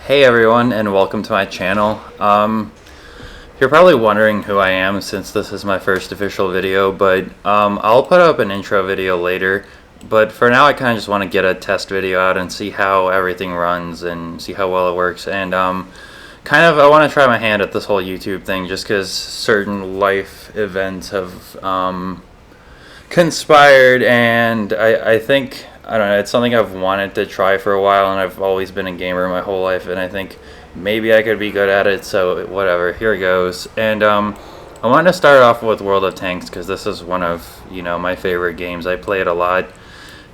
Hey everyone, and welcome to my channel. You're probably wondering who I am since this is my first official video, but I'll put up an intro video later. But for now, I kind of just want to get a test video out and see how everything runs and see how well it works. And I want to try my hand at this whole YouTube thing just because certain life events have conspired, and I think, I don't know, it's something I've wanted to try for a while, and I've always been a gamer my whole life, and I think maybe I could be good at it, so whatever, here it goes. And I wanted to start off with World of Tanks because this is one of, my favorite games. I play it a lot,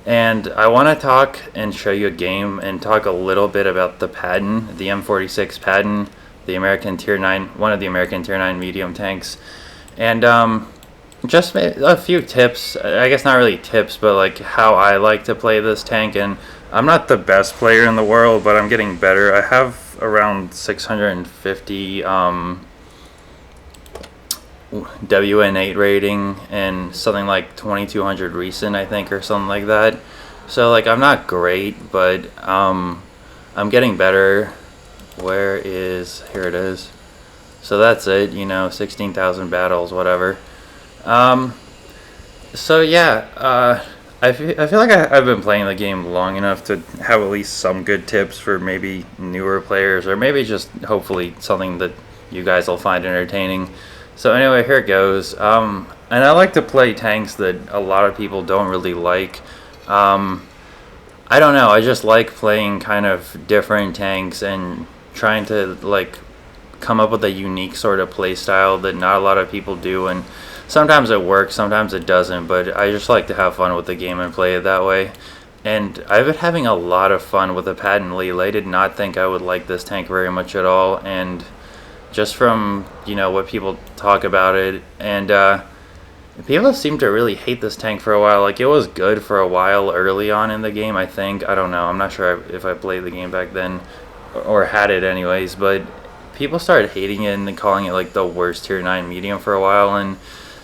and I want to talk and show you a game and talk a little bit about the Patton, the M46 Patton, the American Tier 9, one of the American Tier 9 medium tanks, and just a few tips, I guess not really tips, but like how I like to play this tank. And I'm not the best player in the world, but I'm getting better. I have around 650 WN8 rating and something like 2200 recent, I think, or something like that. So like I'm not great, but I'm getting better. Here it is. So that's it, 16,000 battles, whatever. So yeah, I feel like I've been playing the game long enough to have at least some good tips for maybe newer players, or maybe just hopefully something that you guys will find entertaining. So anyway, here it goes. And I like to play tanks that a lot of people don't really like. I don't know, I just like playing kind of different tanks and trying to like come up with a unique sort of play style that not a lot of people do, and sometimes it works, sometimes it doesn't, but I just like to have fun with the game and play it that way. And I've been having a lot of fun with the Patton Lille. I did not think I would like this tank very much at all, and just from, what people talk about it, and people seem to really hate this tank for a while. Like, it was good for a while early on in the game, I think. I don't know, I'm not sure if I played the game back then, or had it anyways, but people started hating it and calling it like the worst tier 9 medium for a while. And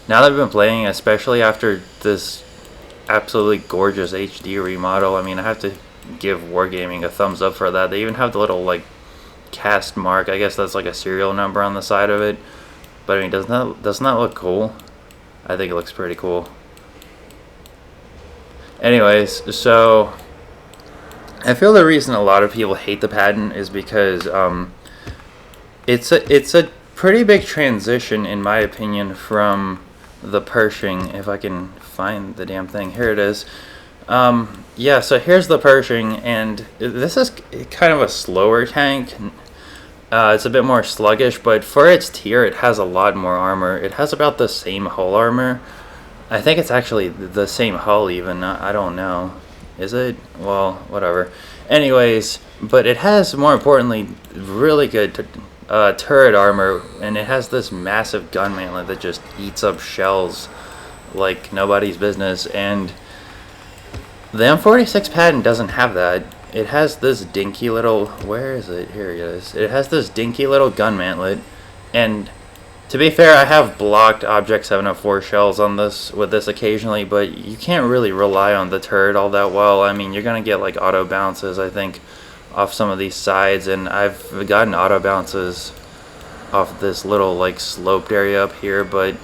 now that I've been playing, especially after this absolutely gorgeous HD remodel, I mean, I have to give Wargaming a thumbs up for that. They even have the little like cast mark, I guess that's like a serial number on the side of it. But I mean, doesn't that look cool? I think it looks pretty cool. Anyways, so I feel the reason a lot of people hate the Patton is because it's a pretty big transition, in my opinion, from the Pershing. If I can find the damn thing, here it is. Yeah, so here's the Pershing, and this is kind of a slower tank. It's a bit more sluggish, but for its tier, it has a lot more armor. It has about the same hull armor. I think it's actually the same hull even. I don't know. Is it? Well, whatever. Anyways, but it has, more importantly, really good turret armor, and it has this massive gun mantlet that just eats up shells like nobody's business. And the M46 Patton doesn't have that. It has this dinky little, where is it? Here it is. It has this dinky little gun mantlet, and to be fair, I have blocked Object 704 shells on this with this occasionally, but you can't really rely on the turret all that well. I mean, you're gonna get like auto bounces, I think, off some of these sides, and I've gotten auto bounces off this little like sloped area up here, but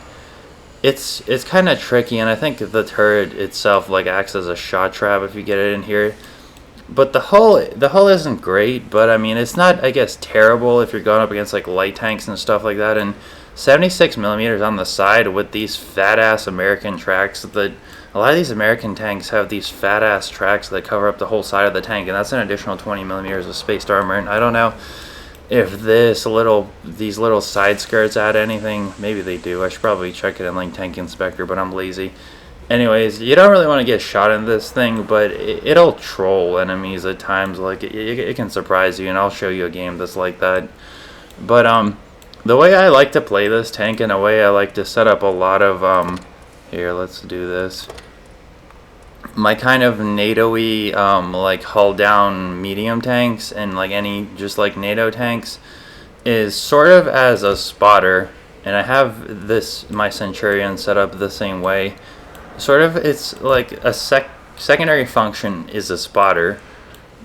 it's kind of tricky, and I think the turret itself like acts as a shot trap if you get it in here. But the hull isn't great, but I mean, it's not, I guess, terrible if you're going up against like light tanks and stuff like that. And 76 millimeters on the side with these fat ass American tracks, that a lot of these American tanks have these fat ass tracks that cover up the whole side of the tank, and that's an additional 20 millimeters of spaced armor. And I don't know if these little side skirts add anything. Maybe they do. I should probably check it in like Tank Inspector, but I'm lazy. Anyways, you don't really want to get shot in this thing, but it'll troll enemies at times. Like it can surprise you, and I'll show you a game that's like that. But the way I like to play this tank, and the way I like to set up a lot of here, let's do this. My kind of NATO-y like hull down medium tanks, and like any just like NATO tanks, is sort of as a spotter. And I have my Centurion set up the same way. Sort of, it's like a secondary function is a spotter,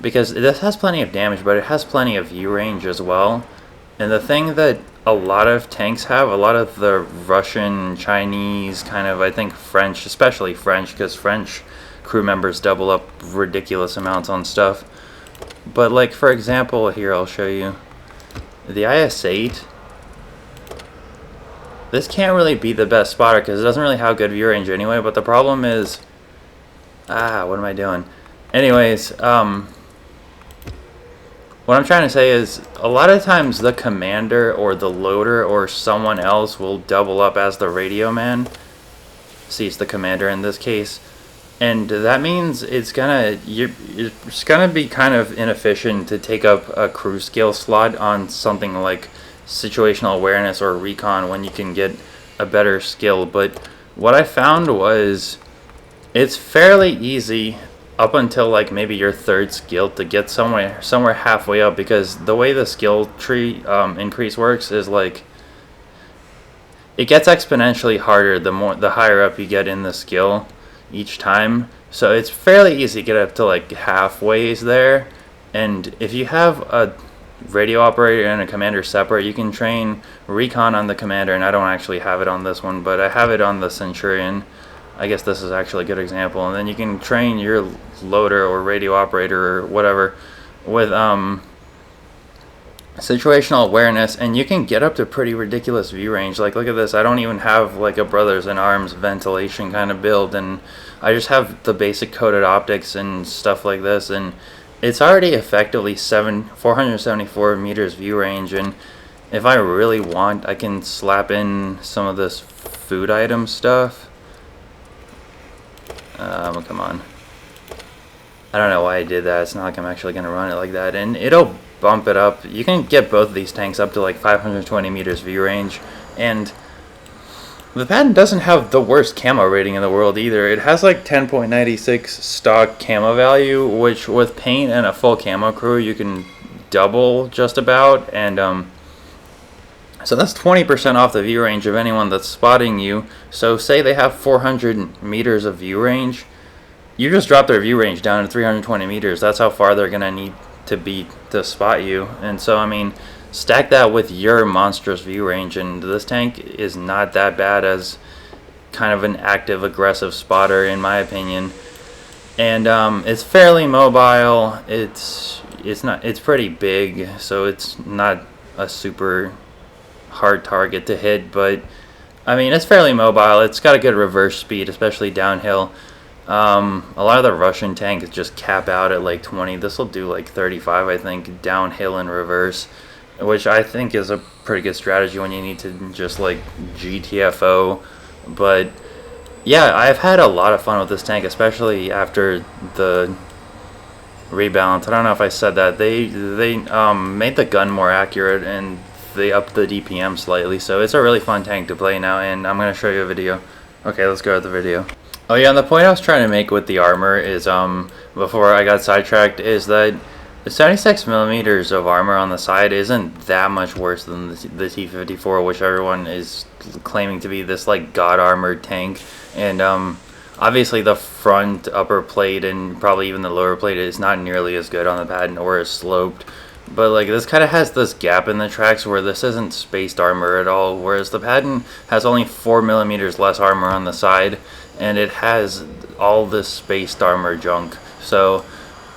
because this has plenty of damage, but it has plenty of view range as well. And the thing that a lot of tanks have, a lot of the Russian, Chinese, kind of, I think French, especially French, because French crew members double up ridiculous amounts on stuff. But like, for example, here I'll show you the IS-8. This can't really be the best spotter because it doesn't really have good view range anyway, but the problem is, what am I doing? Anyways, what I'm trying to say is, a lot of times the commander or the loader or someone else will double up as the radio man. See, it's the commander in this case. And that means it's gonna be kind of inefficient to take up a crew skill slot on something like situational awareness or recon when you can get a better skill. But what I found was it's fairly easy up until like maybe your third skill to get somewhere halfway up, because the way the skill tree increase works is like it gets exponentially harder the higher up you get in the skill each time. So it's fairly easy to get up to like halfways there. And if you have a radio operator and a commander separate, you can train recon on the commander, and I don't actually have it on this one, but I have it on the Centurion. I guess this is actually a good example. And then you can train your loader or radio operator or whatever with situational awareness, and you can get up to pretty ridiculous view range. Like, look at this. I don't even have like a Brothers in Arms ventilation kind of build, and I just have the basic coated optics and stuff like this, and it's already effectively 474 meters view range. And if I really want, I can slap in some of this food item stuff. Come on. I don't know why I did that. It's not like I'm actually going to run it like that. And it'll bump it up. You can get both of these tanks up to like 520 meters view range. And the Patton doesn't have the worst camo rating in the world either. It has like 10.96 stock camo value, which with paint and a full camo crew, you can double just about. And so that's 20% off the view range of anyone that's spotting you. So say they have 400 meters of view range. You just drop their view range down to 320 meters. That's how far they're going to need to be to spot you. And so, I mean, stack that with your monstrous view range, and this tank is not that bad as kind of an active, aggressive spotter, in my opinion. And it's fairly mobile. It's pretty big, so it's not a super hard target to hit. But I mean, it's fairly mobile. It's got a good reverse speed, especially downhill. A lot of the Russian tanks just cap out at like 20. This will do like 35, I think, downhill and reverse, which I think is a pretty good strategy when you need to just like GTFO. But yeah, I've had a lot of fun with this tank, especially after the rebalance. I don't know if I said that. They made the gun more accurate, and they upped the DPM slightly, so it's a really fun tank to play now. And I'm going to show you a video. Okay, let's go to the video. Oh yeah, and the point I was trying to make with the armor is, before I got sidetracked, is that the 76 millimeters of armor on the side isn't that much worse than the T-54, which everyone is claiming to be this like god armored tank. And obviously the front upper plate and probably even the lower plate is not nearly as good on the Patton or as sloped. But like, this kind of has this gap in the tracks where this isn't spaced armor at all, whereas the Patton has only 4 millimeters less armor on the side, and it has all this spaced armor junk. So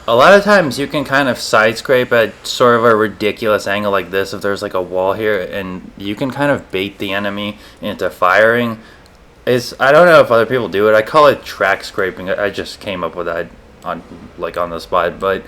a lot of times you can kind of side scrape at sort of a ridiculous angle like this if there's like a wall here, and you can kind of bait the enemy into firing. I don't know if other people do it. I call it track scraping. I just came up with that on the spot. But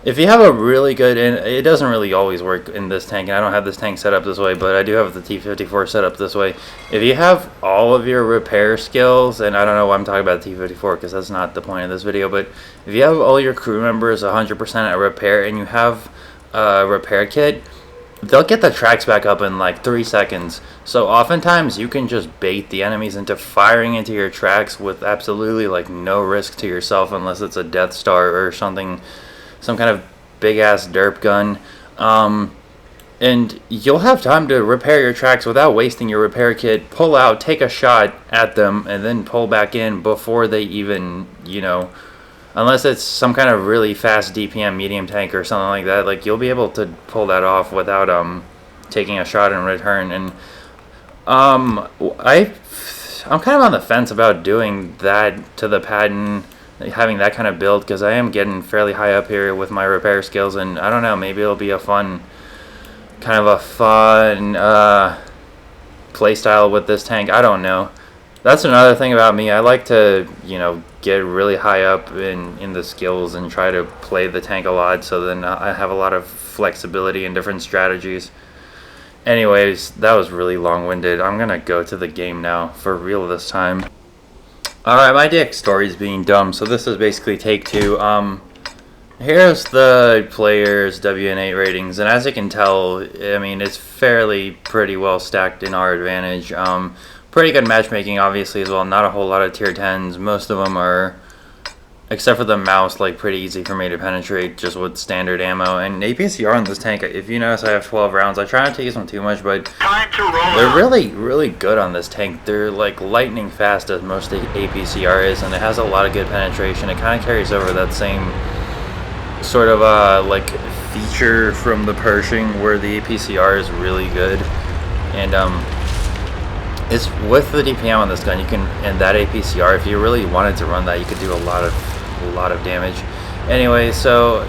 if you have a really good, and it doesn't really always work in this tank, and I don't have this tank set up this way, but I do have the T-54 set up this way. If you have all of your repair skills, and I don't know why I'm talking about the T-54 because that's not the point of this video, but if you have all your crew members 100% at repair and you have a repair kit, they'll get the tracks back up in like 3 seconds. So oftentimes you can just bait the enemies into firing into your tracks with absolutely like no risk to yourself, unless it's a Death Star or something, some kind of big ass derp gun, and you'll have time to repair your tracks without wasting your repair kit. Pull out, take a shot at them, and then pull back in before they even, unless it's some kind of really fast DPM medium tank or something like that, like you'll be able to pull that off without taking a shot in return. And I'm kind of on the fence about doing that to the Patton, having that kind of build, because I am getting fairly high up here with my repair skills, and I don't know, maybe it'll be a fun play style with this tank. I don't know. That's another thing about me. I like to, get really high up in the skills and try to play the tank a lot, so then I have a lot of flexibility and different strategies. Anyways, that was really long-winded. I'm gonna go to the game now, for real this time. Alright, my deck story's being dumb, so this is basically take two. Here's the players' WN8 ratings, and as you can tell, I mean, it's pretty well stacked in our advantage. Pretty good matchmaking, obviously, as well. Not a whole lot of tier 10s. Most of them are, except for the mouse, like, pretty easy for me to penetrate just with standard ammo. And APCR on this tank, if you notice, I have 12 rounds. I try not to use them too much, but they're really, really good on this tank. They're, like, lightning fast as most APCR is, and it has a lot of good penetration. It kind of carries over that same sort of, like, feature from the Pershing, where the APCR is really good. And, it's with the DPM on this gun, you can, and that APCR, if you really wanted to run that, you could do a lot of damage. Anyway, so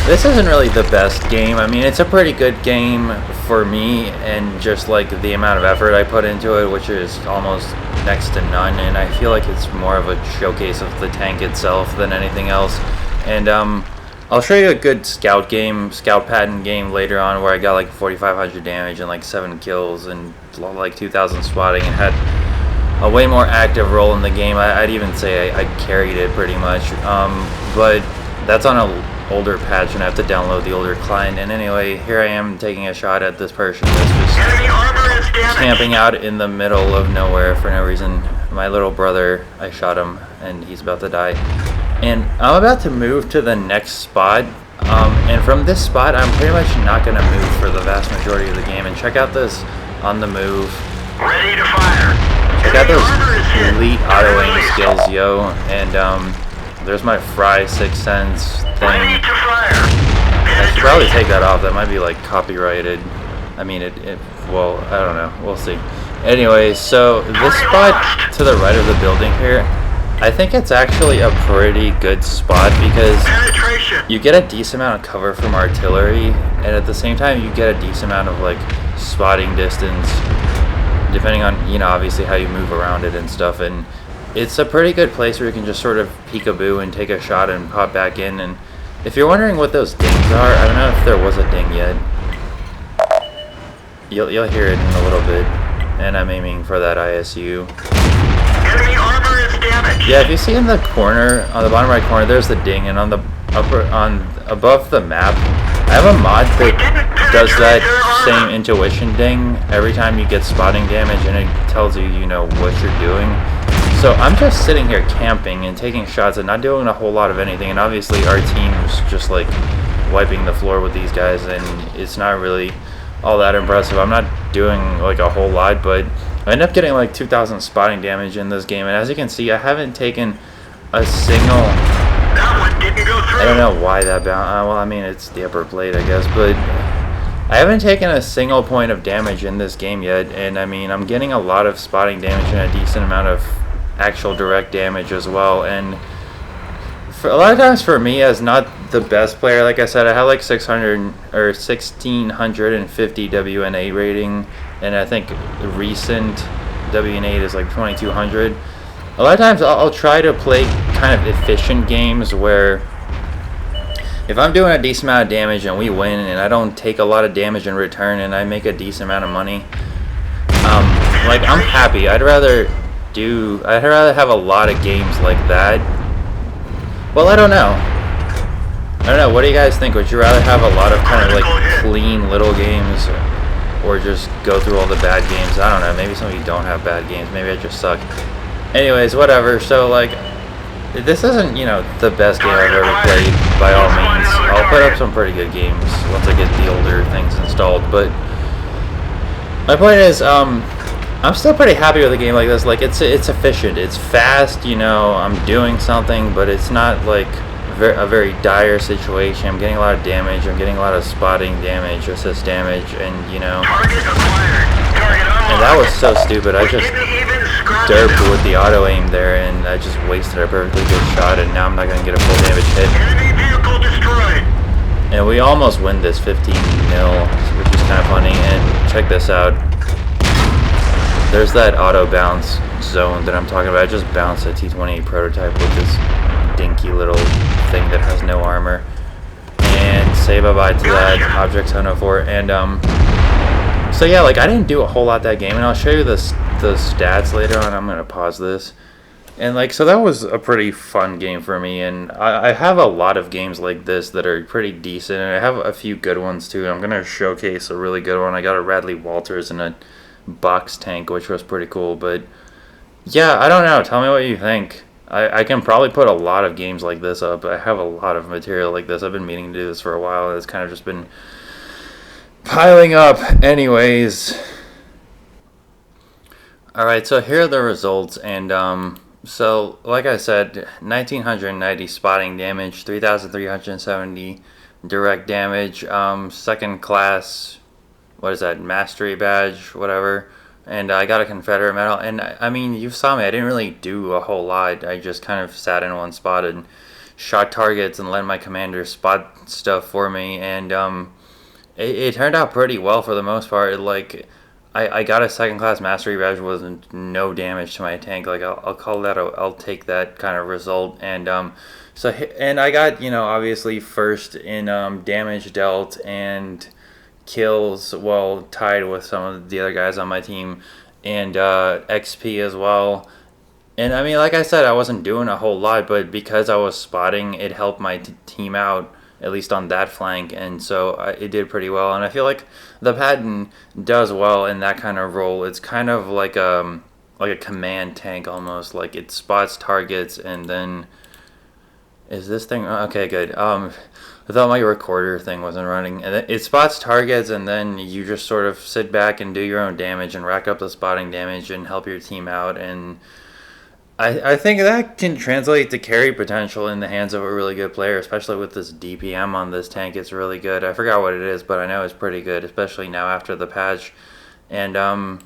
this isn't really the best game. I mean, it's a pretty good game for me, and just like the amount of effort I put into it, which is almost next to none, and I feel like it's more of a showcase of the tank itself than anything else. And I'll show you a good scout Patton game later on, where I got like 4,500 damage and like 7 kills and like 2,000 spotting, and had a way more active role in the game. I'd even say I carried it pretty much. But that's on an older patch, and I have to download the older client. And anyway, here I am taking a shot at this person that's just camping out in the middle of nowhere for no reason. My little brother, I shot him, and he's about to die. And I'm about to move to the next spot, and from this spot, I'm pretty much not going to move for the vast majority of the game. And check out this on the move. Ready to fire. Check out those elite auto-aim skills, yo. And there's my Fry 6 cents thing. Ready to fire. I should probably take that off. That might be like copyrighted. I mean, well, I don't know. We'll see. Anyway, so this spot to the right of the building here, I think it's actually a pretty good spot, because you get a decent amount of cover from artillery, and at the same time you get a decent amount of like spotting distance, depending on, obviously how you move around it and stuff. And it's a pretty good place where you can just sort of peekaboo and take a shot and pop back in. And if you're wondering what those dings are, I don't know if there was a ding yet. You'll hear it in a little bit, and I'm aiming for that ISU. Enemy armor is damaged. Yeah, if you see in the corner, on the bottom right corner, there's the ding, and on the above the map, I have a mod that does that same intuition ding every time you get spotting damage, and it tells you, what you're doing. So I'm just sitting here camping and taking shots and not doing a whole lot of anything, and obviously our team's just like wiping the floor with these guys, and it's not really all that impressive. I'm not doing like a whole lot, but I end up getting like 2,000 spotting damage in this game, and as you can see, I haven't taken a single... That one didn't go through. I don't know why that bound. Well, I mean, it's the upper plate, I guess, but I haven't taken a single point of damage in this game yet, and I mean, I'm getting a lot of spotting damage and a decent amount of actual direct damage as well. And for a lot of times, for me, as not the best player, like I said, I have like 600 or 1,650 WN8 rating, and I think the recent WN8 is like 2,200. A lot of times I'll try to play kind of efficient games where if I'm doing a decent amount of damage and we win, and I don't take a lot of damage in return, and I make a decent amount of money, like, I'm happy. I'd rather have a lot of games like that. Well, I don't know. What do you guys think? Would you rather have a lot of kind of like clean little games, or just go through all the bad games? I don't know. Maybe some of you don't have bad games. Maybe I just suck. Anyways, whatever. So, like, this isn't, the best game I've ever played, by all means. I'll put up some pretty good games once I get the older things installed. But my point is, I'm still pretty happy with a game like this. Like it's efficient, it's fast. You know, I'm doing something, but it's not like a very dire situation. I'm getting a lot of damage. I'm getting a lot of spotting damage, assist damage, and you know. Target acquired. Target unlocked. And that was so stupid. I just Didn't even scrub derped enough. with the auto aim there, and I just wasted a perfectly good shot, and now I'm not gonna get a full damage hit. Enemy vehicle destroyed. And we almost win this 15-0, which is kind of funny. And check this out. There's that auto bounce zone that I'm talking about. I just bounced a T-28 prototype with this dinky little thing that has no armor. And say bye-bye to that Object 704. And so yeah, like I didn't do a whole lot that game, and I'll show you the stats later on. I'm gonna pause this. And like, so that was a pretty fun game for me, and I have a lot of games like this that are pretty decent, and I have a few good ones too. I'm gonna showcase a really good one. I got a Radley Walters and a box tank, which was pretty cool. But yeah, I don't know. Tell me what you think. I can probably put a lot of games like this up. I have a lot of material like this. I've been meaning to do this for a while, and it's kind of just been piling up. Anyways, all right. So here are the results, and so, like I said, 1,990 spotting damage, 3,370 direct damage, second class, what is that, mastery badge, whatever, and I got a Confederate medal, and I mean, you saw me, I didn't really do a whole lot. I just kind of sat in one spot and shot targets and let my commander spot stuff for me, and it turned out pretty well for the most part. Like, I got a second class mastery badge with no damage to my tank. Like I'll call that I'll take that kind of result. And and I got, you know, obviously first in damage dealt and kills, well, tied with some of the other guys on my team, and XP as well. And I mean, like I said, I wasn't doing a whole lot, but because I was spotting, it helped my team out, at least on that flank, and so it did pretty well. And I feel like the Patton does well in that kind of role. It's kind of like a command tank almost. Like it spots targets, and then is this thing okay? Good. I thought my recorder thing wasn't running, and it spots targets, and then you just sort of sit back and do your own damage and rack up the spotting damage and help your team out. And I think that can translate to carry potential in the hands of a really good player, especially with this DPM on this tank. It's really good. I forgot what it is, but I know it's pretty good, especially now after the patch. And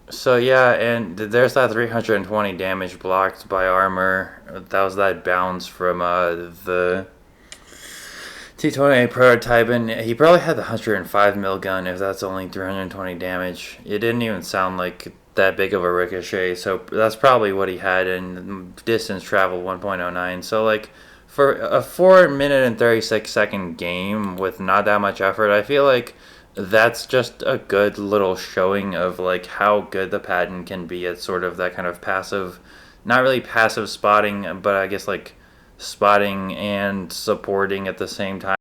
so yeah, and there's that 320 damage blocked by armor. That was that bounce from the T-28 prototype, and he probably had the 105 mil gun if that's only 320 damage. It didn't even sound like that big of a ricochet, so that's probably what he had, and distance travel 1.09. So like for a 4-minute and 36-second game with not that much effort, I feel like that's just a good little showing of like how good the Patton can be at sort of that kind of passive, not really passive spotting, but I guess like spotting and supporting at the same time.